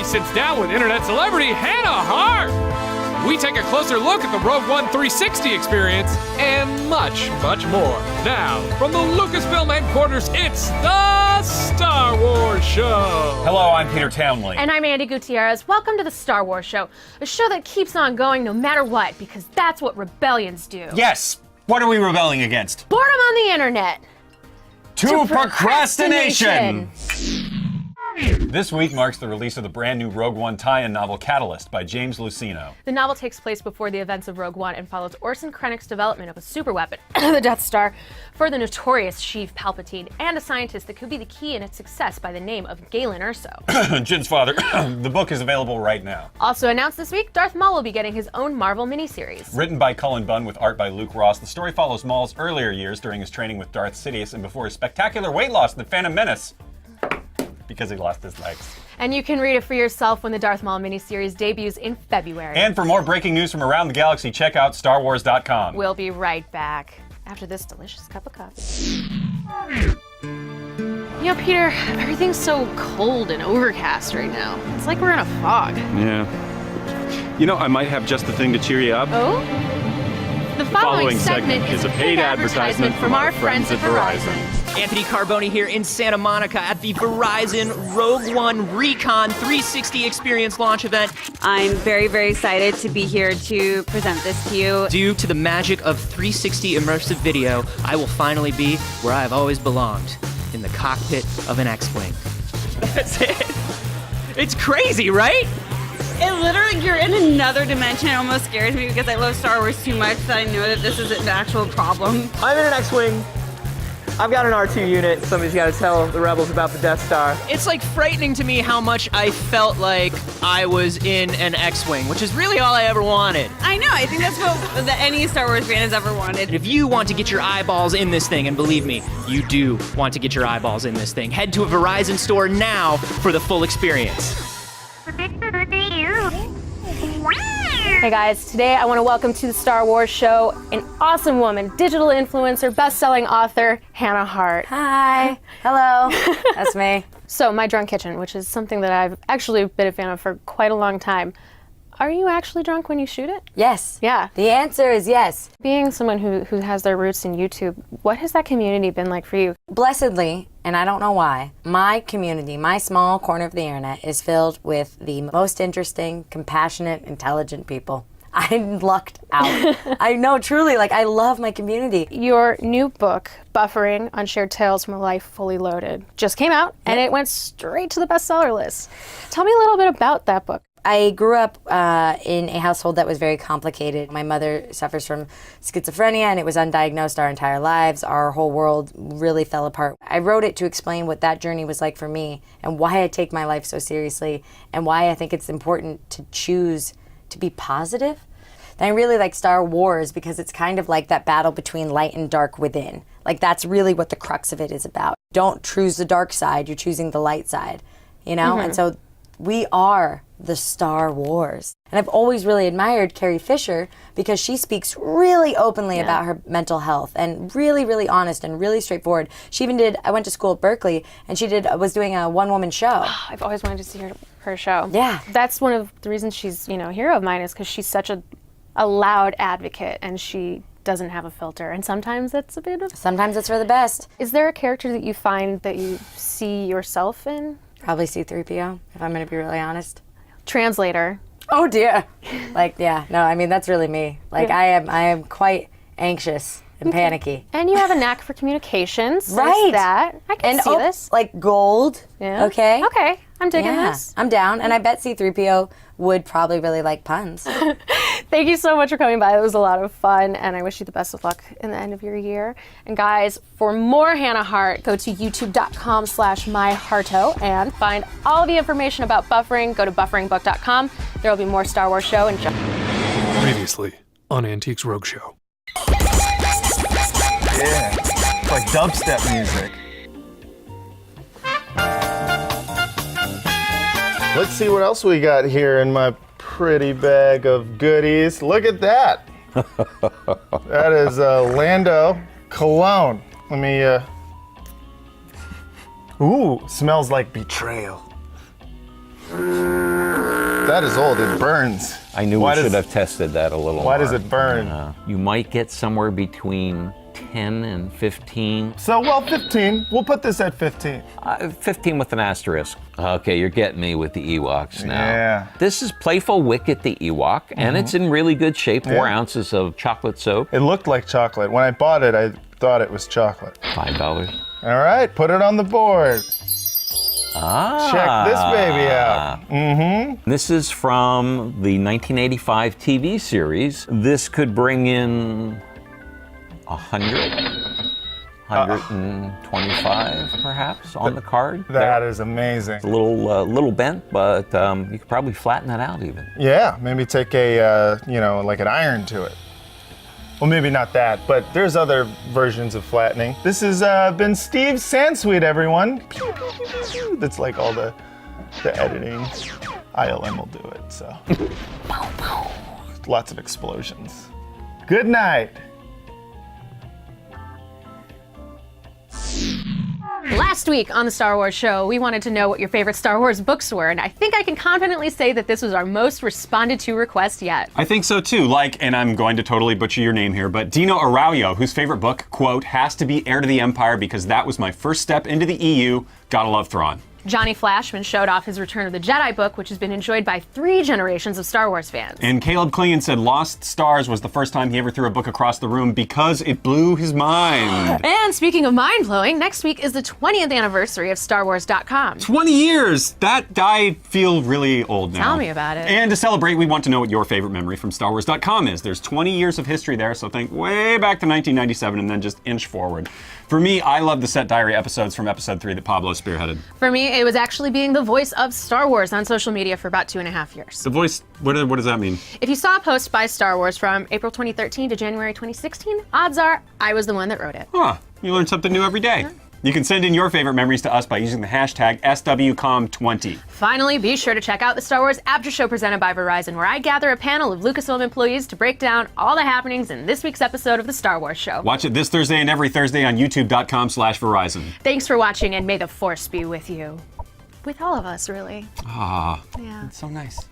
sits down with internet celebrity Hannah Hart. We take a closer look at the Rogue One 360 experience and much, much more. Now, from the Lucasfilm headquarters, it's the Star Wars Show. Hello, I'm Peter Townley. And I'm Andy Gutierrez. Welcome to the Star Wars Show, a show that keeps on going no matter what, because that's what rebellions do. Yes, what are we rebelling against? Boredom on the internet. To procrastination! This week marks the release of the brand new Rogue One tie-in novel Catalyst by James Luceno. The novel takes place before the events of Rogue One and follows Orson Krennic's development of a superweapon, the Death Star, for the notorious Sheev Palpatine and a scientist that could be the key in its success by the name of Galen Erso. Jin's father. The book is available right now. Also announced this week, Darth Maul will be getting his own Marvel miniseries. Written by Cullen Bunn with art by Luke Ross, the story follows Maul's earlier years during his training with Darth Sidious and before his spectacular weight loss in The Phantom Menace. Because he lost his legs. And you can read it for yourself when the Darth Maul miniseries debuts in February. And for more breaking news from around the galaxy, check out StarWars.com. We'll be right back after this delicious cup of coffee. You know, Peter, everything's so cold and overcast right now. It's like we're in a fog. Yeah. You know, I might have just the thing to cheer you up. Oh? The following segment is a paid advertisement from our friends at Verizon. Antony Karboni here in Santa Monica at the Verizon Rogue One Recon 360 Experience launch event. I'm very, very excited to be here to present this to you. Due to the magic of 360 immersive video, I will finally be where I've always belonged, in the cockpit of an X-Wing. That's it. It's crazy, right? It literally, you're in another dimension. It almost scares me because I love Star Wars too much that I know that this is an actual problem. I'm in an X-Wing. I've got an R2 unit. Somebody's got to tell the rebels about the Death Star. It's like frightening to me how much I felt like I was in an X-Wing, which is really all I ever wanted. I know, I think that's what any Star Wars fan has ever wanted. If you want to get your eyeballs in this thing, and believe me, you do want to get your eyeballs in this thing, head to a Verizon store now for the full experience. Hey guys, today I want to welcome to the Star Wars Show an awesome woman, digital influencer, best-selling author, Hannah Hart. Hi. Hello. That's me. So, My Drunk Kitchen, which is something that I've actually been a fan of for quite a long time. Are you actually drunk when you shoot it? Yes. Yeah. The answer is yes. Being someone who has their roots in YouTube, what has that community been like for you? Blessedly, and I don't know why, my community, my small corner of the internet is filled with the most interesting, compassionate, intelligent people. I'm lucked out. I know, truly, like, I love my community. Your new book, Buffering, Unshared Tales from a Life Fully Loaded, just came out, and it went straight to the bestseller list. Tell me a little bit about that book. I grew up in a household that was very complicated. My mother suffers from schizophrenia, and it was undiagnosed our entire lives. Our whole world really fell apart. I wrote it to explain what that journey was like for me and why I take my life so seriously and why I think it's important to choose to be positive. And I really like Star Wars because it's kind of like that battle between light and dark within. Like, that's really what the crux of it is about. Don't choose the dark side, you're choosing the light side, you know? And so we are the Star Wars. And I've always really admired Carrie Fisher because she speaks really openly about her mental health and really, really honest and really straightforward. She even did, I went to school at Berkeley, and she was doing a one-woman show. I've always wanted to see her show. Yeah. That's one of the reasons she's, a hero of mine, is because she's such a loud advocate, and she doesn't have a filter, and sometimes that's a bit of... Sometimes it's for the best. Is there a character that you find that you see yourself in? Probably C-3PO, if I'm going to be really honest. Translator. Oh dear. Like, yeah, no, I mean, that's really me. Like, I am quite anxious and panicky. And you have a knack for communications. Right. There's that. I can see this. Like gold. Yeah. Okay. Okay, I'm digging this. I'm down, and I bet C-3PO would probably really like puns. Thank you so much for coming by. It was a lot of fun, and I wish you the best of luck in the end of your year. And guys, for more Hannah Hart, go to youtube.com/myharto and find all the information about buffering. Go to bufferingbook.com. There will be more Star Wars show and Previously on Antiques Rogue Show. Yeah, it's like dubstep music. Let's see what else we got here in my pretty bag of goodies. Look at that. That is Lando cologne. Let me, ooh, smells like betrayal. That is old. It burns. I knew we should have tested that a little more. Why does it burn? You might get somewhere between 10 and 15. So, well, 15. We'll put this at 15. 15 with an asterisk. Okay, you're getting me with the Ewoks now. Yeah. This is Playful Wicket the Ewok, and it's in really good shape. 4 ounces of chocolate soap. It looked like chocolate. When I bought it, I thought it was chocolate. $5. All right, put it on the board. Check this baby out. This is from the 1985 TV series. This could bring in 100, 125 perhaps on the card. That is amazing. It's a little bent, but you could probably flatten that out even. Yeah, maybe take a, like an iron to it. Well, maybe not that, but there's other versions of flattening. This has been Steve Sansweet, everyone. Pew, pew, pew, pew, pew. That's like all the editing. ILM will do it, so. Lots of explosions. Good night. Last week on the Star Wars show, we wanted to know what your favorite Star Wars books were, and I think I can confidently say that this was our most responded to request yet. I think so too. And I'm going to totally butcher your name here, but Dino Araujo, whose favorite book, quote, has to be Heir to the Empire because that was my first step into the EU. Gotta love Thrawn. Johnny Flashman showed off his Return of the Jedi book, which has been enjoyed by 3 generations of Star Wars fans. And Caleb Clean said Lost Stars was the first time he ever threw a book across the room because it blew his mind. And speaking of mind-blowing, next week is the 20th anniversary of StarWars.com. 20 years! I feel really old now. Tell me about it. And to celebrate, we want to know what your favorite memory from StarWars.com is. There's 20 years of history there, so think way back to 1997 and then just inch forward. For me, I love the set diary episodes from episode 3 that Pablo spearheaded. For me, it was actually being the voice of Star Wars on social media for about 2.5 years. The voice, what does that mean? If you saw a post by Star Wars from April 2013 to January 2016, odds are I was the one that wrote it. Huh, you learn something new every day. You can send in your favorite memories to us by using the hashtag SWCOM20. Finally, be sure to check out the Star Wars After Show presented by Verizon, where I gather a panel of Lucasfilm employees to break down all the happenings in this week's episode of the Star Wars Show. Watch it this Thursday and every Thursday on youtube.com/Verizon. Thanks for watching, and may the Force be with you. With all of us, really. Yeah. It's so nice.